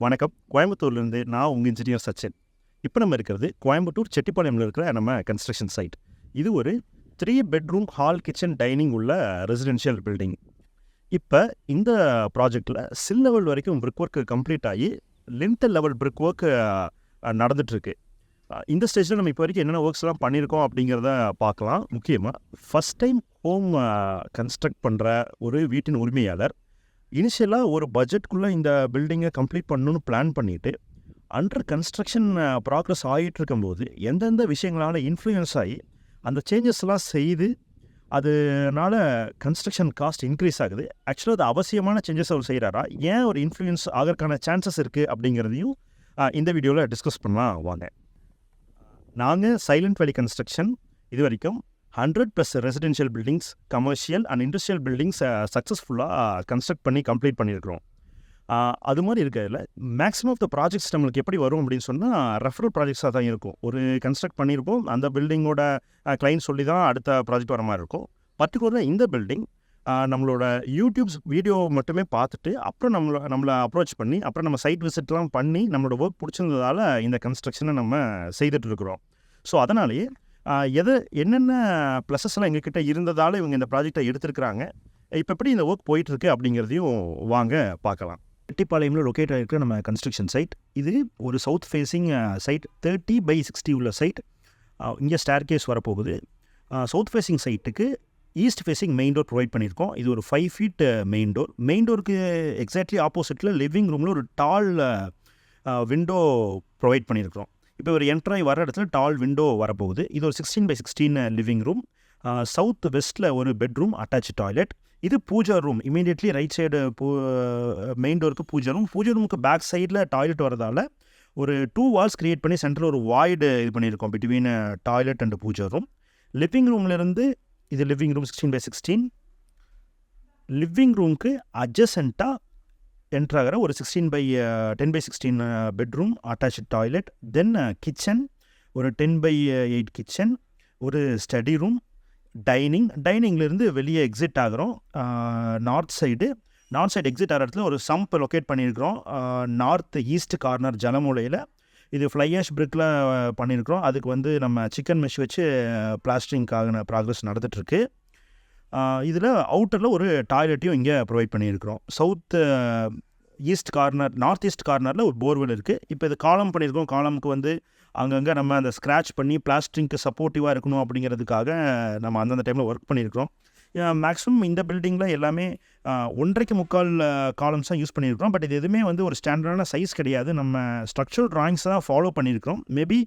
வணக்கம். கோயம்புத்தூர்லேருந்து நான் உங்கள் இன்ஜினியர் சச்சின். இப்போ நம்ம இருக்கிறது கோயம்புத்தூர் செட்டிப்பாளையம்ல இருக்கிற நம்ம கன்ஸ்ட்ரக்ஷன் சைட். இது ஒரு 3 பெட்ரூம் ஹால் கிச்சன் டைனிங் உள்ள ரெசிடென்ஷியல் பில்டிங். இப்போ இந்த ப்ராஜெக்டில் சில் லெவல் வரைக்கும் பிரிக் ஒர்க் கம்ப்ளீட் ஆகி லிண்டல் லெவல் பிரிக் ஒர்க் நடந்துகிட்ருக்கு. இந்த ஸ்டேஜில் நம்ம இப்போ வரைக்கும் என்னென்ன ஒர்க்ஸ்லாம் பண்ணியிருக்கோம் அப்படிங்கிறத பார்க்கலாம். முக்கியமாக ஃபஸ்ட் டைம் ஹோம் கன்ஸ்ட்ரக்ட் பண்ணுற ஒரு வீட்டின் உரிமையாளர் இனிஷியலாக ஒரு பட்ஜெட்குள்ளே இந்த பில்டிங்கை கம்ப்ளீட் பண்ணணும்னு பிளான் பண்ணிவிட்டு அண்டர் கன்ஸ்ட்ரக்ஷன் ப்ராக்ரஸ் ஆகிட்டு இருக்கும்போது எந்தெந்த விஷயங்களால் இன்ஃப்ளூயன்ஸ் ஆகி அந்த சேஞ்சஸ்லாம் செய்து அதனால கன்ஸ்ட்ரக்ஷன் காஸ்ட் இன்க்ரீஸ் ஆகுது. ஆக்சுவலாக அது அவசியமான சேஞ்சஸ் அவர் செய்கிறாரா, ஏன் ஒரு இன்ஃப்ளூயன்ஸ் ஆகிறதுக்கான சான்சஸ் இருக்குது அப்படிங்கிறதையும் இந்த வீடியோவில் டிஸ்கஸ் பண்ணலாம் வாங்க. நாங்கள் சைலண்ட் வேலி கன்ஸ்ட்ரக்ஷன் இது வரைக்கும் 100+ residential buildings, commercial and industrial buildings சக்ஸஸ்ஃபுல்லாக கன்ஸ்ட்ரக்ட் பண்ணி கம்ப்ளீட் பண்ணியிருக்கிறோம். அது மாதிரி இருக்கிறதுல மேக்ஸிமம் ஆஃப் த ப்ராஜெக்ட்ஸ் நம்மளுக்கு எப்படி வரும் அப்படின்னு சொன்னால் ரெஃபரல் ப்ராஜெக்ட்ஸாக தான் இருக்கும். ஒரு கன்ஸ்ட்ரக்ட் பண்ணியிருப்போம், அந்த பில்டிங்கோட கிளைண்ட் சொல்லி தான் அடுத்த ப்ராஜெக்ட் வர மாதிரி இருக்கும். பர்டிகுலராக இந்த பில்டிங் நம்மளோட யூடியூப்ஸ் வீடியோ மட்டுமே பார்த்துட்டு அப்புறம் நம்மளை அப்ரோச் பண்ணி அப்புறம் நம்ம சைட் விசிட்லாம் பண்ணி நம்மளோட ஒர்க் பிடிச்சிருந்ததால் இந்த கன்ஸ்ட்ரக்ஷனை நம்ம செய்துட்ருக்குறோம். ஸோ அதனாலேயே என்னென்ன ப்ளஸஸ்லாம் எங்ககிட்ட இருந்ததால் இவங்க இந்த ப்ராஜெக்டை எடுத்துருக்குறாங்க, இப்போ எப்படி இந்த ஒர்க் போயிட்டுருக்கு அப்படிங்கிறதையும் வாங்க பார்க்கலாம். செட்டிப்பாளையம்ல லொக்கேட் ஆகிருக்கிற நம்ம கன்ஸ்ட்ரக்ஷன் சைட் இது ஒரு சவுத் ஃபேஸிங் சைட், 30/60 உள்ள சைட். இங்கே ஸ்டேர் கேஸ் வரப்போகுது. சவுத் ஃபேஸிங் சைட்டுக்கு east facing main door provide பண்ணியிருக்கோம். இது ஒரு 5 feet மெயின் டோர். மெயின் டோருக்கு எக்ஸாக்ட்லி ஆப்போசிட்டில் லிவிங் ரூமில் ஒரு டால் விண்டோ ப்ரொவைட் பண்ணியிருக்கிறோம். இப்போ ஒரு என்ட்ராய் வர இடத்துல டால் விண்டோ வரப்போகுது. இது ஒரு 16/16 லிவிங் ரூம். சவுத் வெஸ்ட்டில் ஒரு பெட்ரூம், அட்டாச் டாய்லெட். இது puja room. Immediately right side main டோருக்கு பூஜா ரூம். பூஜா ரூமுக்கு பேக் சைடில் டாய்லெட் வரதால் ஒரு 2 walls க்ரியேட் பண்ணி சென்டரில் ஒரு வாய்டு இது பண்ணியிருக்கோம் between toilet and puja room. Living ரூம்லேருந்து இது லிவிங் ரூம் 16/16. லிவிங் ரூமுக்கு அட்ஜசண்ட்டாக என்ட்ராகிற ஒரு 10/16 பெட்ரூம், அட்டாச் டாய்லெட், தென் கிச்சன், ஒரு 10/8 கிச்சன், ஒரு ஸ்டடி ரூம், டைனிங்லேருந்து வெளியே எக்ஸிட் ஆகிறோம். நார்த் சைடு எக்ஸிட் ஆகிற இடத்துல ஒரு சம்ப் லொக்கேட் பண்ணியிருக்கிறோம். நார்த் ஈஸ்ட் கார்னர் ஜலமூலையில். இது ஃப்ளை ஆஷ் பிரிக்கில் பண்ணியிருக்கிறோம். அதுக்கு நம்ம சிக்கன் மெஷ் வச்சு பிளாஸ்டரிங்காக ப்ராக்ரஸ் நடந்துகிட்ருக்கு. இதில் அவுட்டரில் ஒரு டாய்லெட்டையும் இங்கே ப்ரொவைட் பண்ணியிருக்கிறோம். நார்த் ஈஸ்ட் கார்னரில் ஒரு போர்வெல் இருக்குது. இப்போ இது காலம் பண்ணியிருக்கோம். காலமுக்கு அங்கங்கே நம்ம அந்த ஸ்க்ராட்ச் பண்ணி பிளாஸ்டரிங்க்கு சப்போர்ட்டிவாக இருக்கணும் அப்படிங்கிறதுக்காக நம்ம அந்தந்த டைமில் ஒர்க் பண்ணியிருக்கிறோம். மேக்ஸிமம் இந்த பில்டிங்கில் எல்லாமே 1.25 காலம்ஸ் தான் யூஸ் பண்ணியிருக்கிறோம். பட் இது எதுவுமே ஒரு ஸ்டாண்டர்டான சைஸ் கிடையாது. நம்ம ஸ்ட்ரக்சரல் ட்ராயிங்ஸ் தான் ஃபாலோ பண்ணியிருக்கிறோம். மேபி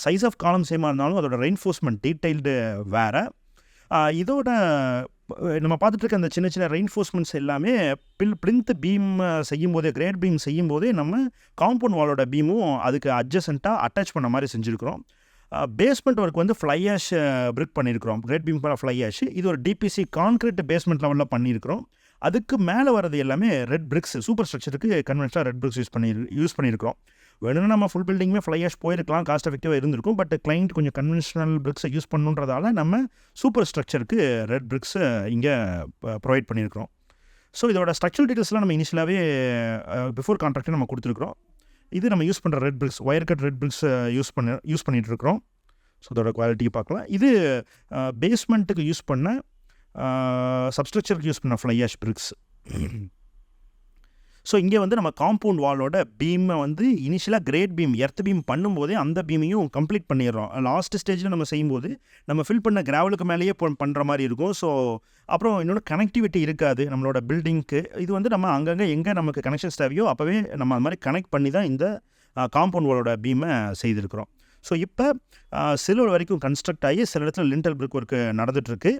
சைஸ் ஆஃப் காலம் சேமாக இருந்தாலும் அதோட ரெயின்ஃபோர்ஸ்மெண்ட் டீட்டெயில்டு வேறு. இதோட நம்ம பார்த்துட்டு இருக்க அந்த சின்ன சின்ன ரெயின்ஃபோர்ஸ்மெண்ட்ஸ் எல்லாமே பிளிந்த் பீம் செய்யும்போதே, கிரேட் பீம் செய்யும்போதே நம்ம காம்பவுண்ட் வாலோட பீமும் அதுக்கு அட்ஜசண்ட்டாக அட்டாச் பண்ண மாதிரி செஞ்சுருக்கிறோம். Basement work fly ash brick பண்ணியிருக்கிறோம். Grade beam fly ash. இது ஒரு டிபிசி கான்கிரீட் பேஸ்மெண்ட் லெவலில் பண்ணியிருக்கிறோம். அதுக்கு மேலே வரது எல்லாமே ரெட் பிரிக்ஸ். சூப்பர் ஸ்ட்ரக்சருக்கு கன்வென்ஷனாக ரெட் பிரிக்ஸ் யூஸ் பண்ணியிருக்கிறோம். வேணும்னா நம்ம ஃபுல் பில்டிங்குமே ஃப்ளை ஆஷ் போயிருக்கலாம், காஸ்ட் எஃபெக்டிவாக இருந்திருக்கும். பட் கிளைண்ட் கொஞ்சம் கன்வென்ஷனல் பிரிக்ஸை யூஸ் பண்ணுன்றதால நம்ம சூப்பர் ஸ்ட்ரக்சருக்கு ரெட் பிரிக்ஸை இங்கே ப்ரொவைட் பண்ணியிருக்கிறோம். ஸோ இதோட ஸ்ட்ரக்சரல் டீட்டெயில்ஸ்லாம் நம்ம இனிஷியலாகவே பிஃபோர் கான்ட்ராக்டே நம்ம கொடுத்துருக்குறோம். இது நம்ம யூஸ் பண்ணுற red bricks, wire cut red bricks use பண்ணிகிட்ருக்கிறோம். ஸோ அதோட குவாலிட்டியை பார்க்கலாம். இது பேஸ்மெண்ட்டுக்கு யூஸ் பண்ண சப்ஸ்ட்ரக்சருக்கு யூஸ் பண்ண ஃப்ளை ஆஷ் பிரிக்ஸ். ஸோ இங்கே நம்ம காம்பவுண்ட் வாலோட பீமை இனிஷியலாக கிரேட் பீம், எர்த் பீம் பண்ணும்போதே அந்த பீமையும் கம்ப்ளீட் பண்ணிடுறோம். லாஸ்ட் ஸ்டேஜில் நம்ம செய்யும்போது நம்ம ஃபில் பண்ண கிராவலுக்கு மேலேயே பண்ணுற மாதிரி இருக்கும். ஸோ அப்புறம் இன்னொன்று கனெக்டிவிட்டி இருக்காது நம்மளோட பில்டிங்க்கு. இது நம்ம அங்கங்கே எங்கே நமக்கு கனெக்ஷன்ஸ் தேவையோ அப்போவே நம்ம அது மாதிரி கனெக்ட் பண்ணி தான் இந்த காம்பவுண்ட் வாலோட பீமை செய்திருக்கிறோம். ஸோ இப்போ சில் வரைக்கும் கன்ஸ்ட்ரக்ட் ஆகி சில இடத்துல லிண்டல் பிரிக் ஒர்க்கு நடந்துகிட்ருக்கு.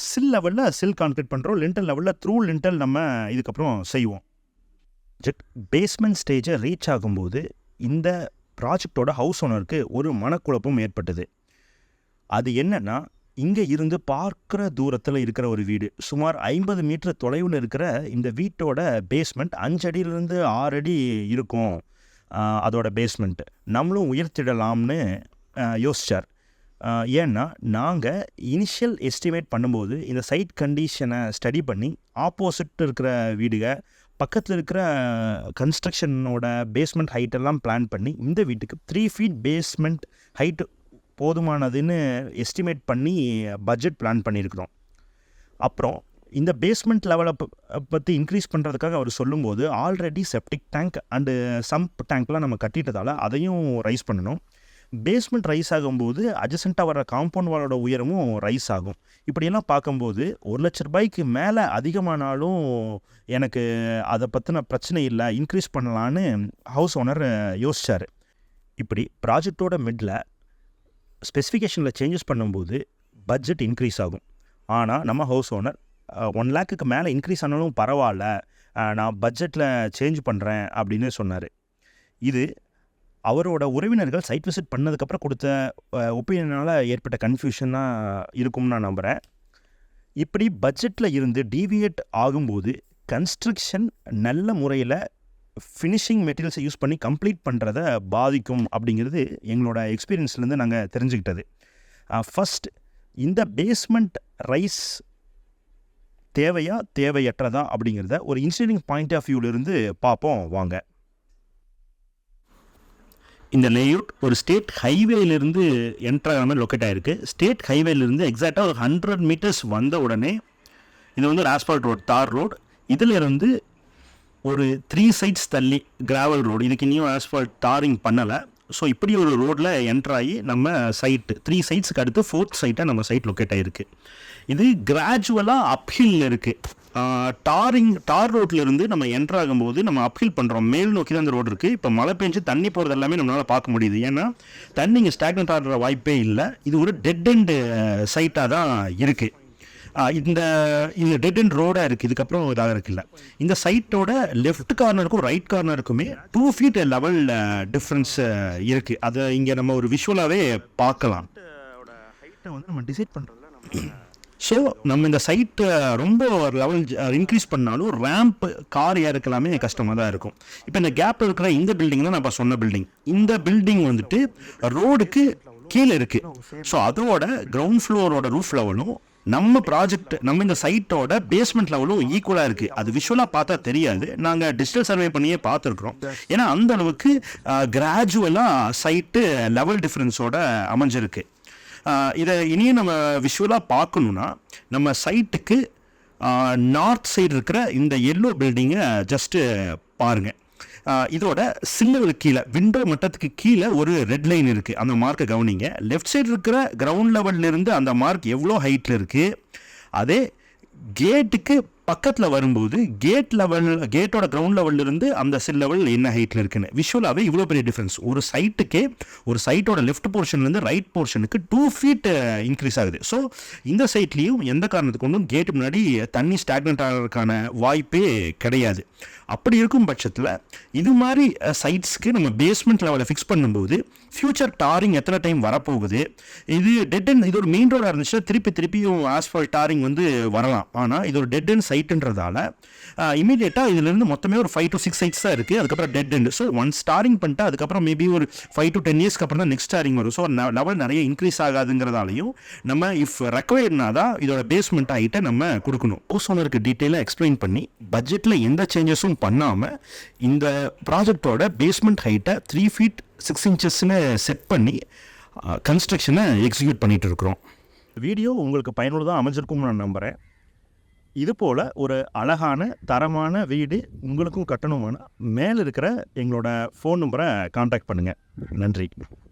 சில் லெவலில் சில் கான்க்ரீட் பண்ணுறோம். லிண்டல் லெவலில் த்ரூ லிண்டல் நம்ம இதுக்கப்புறம் செய்வோம். பேஸ்மெண்ட் ஸ்டேஜை ரீச் ஆகும்போது இந்த ப்ராஜெக்டோட ஹவுஸ் ஓனருக்கு ஒரு மனக்குழப்பம் ஏற்பட்டது. அது என்னென்னா, இங்கே இருந்து பார்க்குற தூரத்தில் இருக்கிற ஒரு வீடு, சுமார் 50 மீட்டர் தொலைவில் இருக்கிற இந்த வீட்டோட பேஸ்மெண்ட் 5 அடியிலிருந்து 6 அடி இருக்கும். அதோட பேஸ்மெண்ட்டு நம்மளும் உயர்த்திடலாம்னு யோசித்தார். ஏன்னா நாங்கள் இனிஷியல் எஸ்டிமேட் பண்ணும்போது இந்த சைட் கண்டிஷனை ஸ்டடி பண்ணி ஆப்போசிட் இருக்கிற வீடுக பக்கத்தில் இருக்கிற கன்ஸ்ட்ரக்ஷனோட பேஸ்மெண்ட் ஹைட்டெல்லாம் பிளான் பண்ணி இந்த வீட்டுக்கு 3 feet பேஸ்மெண்ட் ஹைட்டு போதுமானதுன்னு எஸ்டிமேட் பண்ணி பட்ஜெட் பிளான் பண்ணியிருக்கிறோம். அப்புறம் இந்த பேஸ்மெண்ட் லெவலை பற்றி இன்க்ரீஸ் பண்ணுறதுக்காக அவர் சொல்லும்போது already septic tank and sump டேங்க்லாம் நம்ம கட்டிட்டதால் அதையும் ரைஸ் பண்ணணும். பேஸ்மெண்ட் ரைஸ் ஆகும்போது அட்ஜசண்ட்டாக வர காம்பவுண்ட் வாலோட உயரமும் ரைஸ் ஆகும். இப்படியெல்லாம் பார்க்கும்போது ₹1,00,000 மேலே அதிகமானாலும் எனக்கு அதை பற்றின பிரச்சனை இல்லை, இன்க்ரீஸ் பண்ணலான்னு ஹவுஸ் ஓனர் யோசித்தார். இப்படி ப்ராஜெக்டோட மிடில் ஸ்பெசிஃபிகேஷனில் சேஞ்சஸ் பண்ணும்போது பட்ஜெட் இன்க்ரீஸ் ஆகும். ஆனால் நம்ம ஹவுஸ் ஓனர் 1 lakhக்கு மேலே இன்க்ரீஸ் ஆனாலும் பரவாயில்ல, நான் பட்ஜெட்டில் சேஞ்ச் பண்ணுறேன் அப்படின்னு சொன்னார். இது அவரோட உறவினர்கள் சைட் விசிட் பண்ணதுக்கப்புறம் கொடுத்த ஒப்பீனியனால் ஏற்பட்ட கன்ஃபியூஷனாக இருக்கும்னு நான் நம்புகிறேன். இப்படி பட்ஜெட்டில் இருந்து டீவியேட் ஆகும்போது கன்ஸ்ட்ரக்ஷன் நல்ல முறையில் ஃபினிஷிங் மெட்டீரியல்ஸை யூஸ் பண்ணி கம்ப்ளீட் பண்ணுறத பாதிக்கும் அப்படிங்கிறது எங்களோட எக்ஸ்பீரியன்ஸ்லேருந்து நாங்கள் தெரிஞ்சுக்கிட்டது. ஃபஸ்ட், இந்த பேஸ்மெண்ட் ரைஸ் தேவையற்றதா அப்படிங்கிறத ஒரு இன்ஜினியரிங் பாயிண்ட் ஆஃப் வியூவிலிருந்து பார்ப்போம் வாங்க. இந்த லேஅவுட் ஒரு ஸ்டேட் ஹைவேலேருந்து என்ட்ராகாமல் லொக்கேட் ஆகிருக்கு. ஸ்டேட் ஹைவேலேருந்து எக்ஸாக்டாக ஒரு 100 meters வந்த உடனே இது வந்து ஒரு ஆஸ்பால்ட் ரோடு, தார் ரோடு. இதில் இருந்து ஒரு 3 sides தள்ளி கிராவல் ரோடு, இதுக்கு இன்னும் ஆஸ்பால்ட் தாரிங் பண்ணலை. ஸோ இப்படி ஒரு ரோடில் என்ட்ராகி நம்ம சைட்டு 3 sides அடுத்து 4th சைட்டாக நம்ம சைட் லொக்கேட் ஆகிருக்கு. இது கிராஜுவலாக அப்ஹில் இருக்குது. தார் ரோட்லேருந்து நம்ம என்ட்ராகும்போது நம்ம அப்ஹில் பண்ணுறோம், மேல் நோக்கி தான் அந்த ரோடு இருக்குது. இப்போ மழை பெஞ்சு தண்ணி போகிறது எல்லாமே நம்மளால் பார்க்க முடியுது. ஏன்னா தண்ணி இங்கே ஸ்டாக்னட் ஆடுற வாய்ப்பே இல்லை. இது ஒரு டெட் எண்ட் சைட்டாக தான் இருக்குது. இந்த டெட் எண்ட் ரோடாக இருக்குது, இதுக்கப்புறம் இதாக இருக்குல்ல. இந்த சைட்டோட லெஃப்ட் கார்னருக்கும் ரைட் கார்னருக்குமே 2 feet லெவல் டிஃப்ரென்ஸ் இருக்குது. அதை இங்கே நம்ம ஒரு விஷுவலாகவே பார்க்கலாம். ஹைட்டை வந்து நம்ம டிசைட் பண்ணுறதுல ஸோ நம்ம இந்த சைட்டை ரொம்ப ஒரு லெவல் இன்க்ரீஸ் பண்ணாலும் ரேம்ப் கார் ஏறக்கலாமே கஷ்டமாக தான் இருக்கும். இப்போ இந்த கேப்பில் இருக்கிற இந்த பில்டிங் தான் நான் இப்போ சொன்ன பில்டிங். இந்த பில்டிங் வந்துட்டு ரோடுக்கு கீழே இருக்குது. ஸோ அதோட கிரவுண்ட் ஃப்ளோரோட ரூஃப் லெவலும் நம்ம ப்ராஜெக்ட் நம்ம இந்த சைட்டோட பேஸ்மெண்ட் லெவலும் ஈக்குவலாக இருக்குது. அது விஷுவலாக பார்த்தா தெரியாது, நாங்கள் டிஜிட்டல் சர்வே பண்ணியே பார்த்துருக்குறோம். ஏன்னா அந்த அளவுக்கு கிராஜுவலாக சைட்டு லெவல் டிஃப்ரென்ஸோட அமைஞ்சிருக்கு. இதை இனியும் நம்ம விஷுவலாக பார்க்கணுன்னா நம்ம சைட்டுக்கு நார்த் சைடு இருக்கிற இந்த எல்லோ பில்டிங்கை ஜஸ்ட்டு பாருங்கள். இதோட சில்லருக்கு கீழே, விண்டோ மட்டத்துக்கு கீழே ஒரு ரெட் லைன் இருக்குது, அந்த மார்க்கை கவனிங்க. லெஃப்ட் சைடு இருக்கிற கிரவுண்ட் லெவல்லேருந்து அந்த மார்க் எவ்வளோ ஹைட்டில் இருக்குது. அதே கேட்டுக்கு பக்கத்தில் வரும்போது கேட்டோட கிரவுண்ட் லெவல்லிருந்து அந்த சில் லெவல் என்ன ஹைட்டில் இருக்குன்னு விஷுவலாகவே இவ்வளோ பெரிய டிஃப்ரென்ஸ். ஒரு சைட்டோட லெஃப்ட் போர்ஷன்லேருந்து ரைட் போர்ஷனுக்கு 2 feet இன்க்ரீஸ் ஆகுது. ஸோ இந்த சைட்லேயும் எந்த காரணத்துக்கு கொண்டும் கேட்டு முன்னாடி தண்ணி ஸ்டாக்னட் ஆகிறதுக்கான வாய்ப்பே கிடையாது. அப்படி இருக்கும் பட்சத்தில் இது மாதிரி சைட்ஸ்க்கு நம்ம பேஸ்மெண்ட் லெவலை ஃபிக்ஸ் பண்ணும்போது ஃபியூச்சர் டாரிங் எத்தனை டைம் வரப்போகுது. இது டெட் எண்ட், இது ஒரு மெயின் ரோடாக இருந்துச்சுன்னா திருப்பியும் ஆஸ்பால்ட் டாரிங் வந்து வரலாம். ஆனால் இது ஒரு டெட் எண்ட் சைட்டுன்றதால இமீடியட்டாக இதுலேருந்து மொத்தமே ஒரு 5 to 6 sites தான் இருக்குது. அதுக்கப்புறம் dead end. So one staring பண்ணிட்டு அதுக்கப்புறம் மேபி ஒரு 5 to 10 years அப்புறம் தான் நெக்ஸ்ட் ஸ்டாரிங் வரும். ஸோ லெவல் நிறைய இன்க்ரீஸ் ஆகாதுங்கிறதாலையும் நம்ம இஃப் ரெக்வயர்ட்னா தான் இதோட பேஸ்மெண்ட் ஹைட்டை நம்ம கொடுக்கணும். ஹவுஸ் ஓனருக்கு டீட்டெயிலாக எக்ஸ்பிளைன் பண்ணி பட்ஜெட்டில் எந்த சேஞ்சஸும் பண்ணாமல் இந்த ப்ராஜெக்டோட பேஸ்மெண்ட் ஹைட்டை 3 feet 6 inches செட் பண்ணி கன்ஸ்ட்ரக்ஷனை எக்ஸிக்யூட் பண்ணிகிட்டு இருக்கிறோம். வீடியோ உங்களுக்கு பயனுள்ளதாக அமைஞ்சிருக்கும்னு நான் நம்புகிறேன். இதுபோல் ஒரு அழகான தரமான வீடு உங்களுக்கும் கட்டணுமானா மேலே இருக்கிற எங்களோட ஃபோன் நம்பரை கான்டாக்ட் பண்ணுங்கள். நன்றி.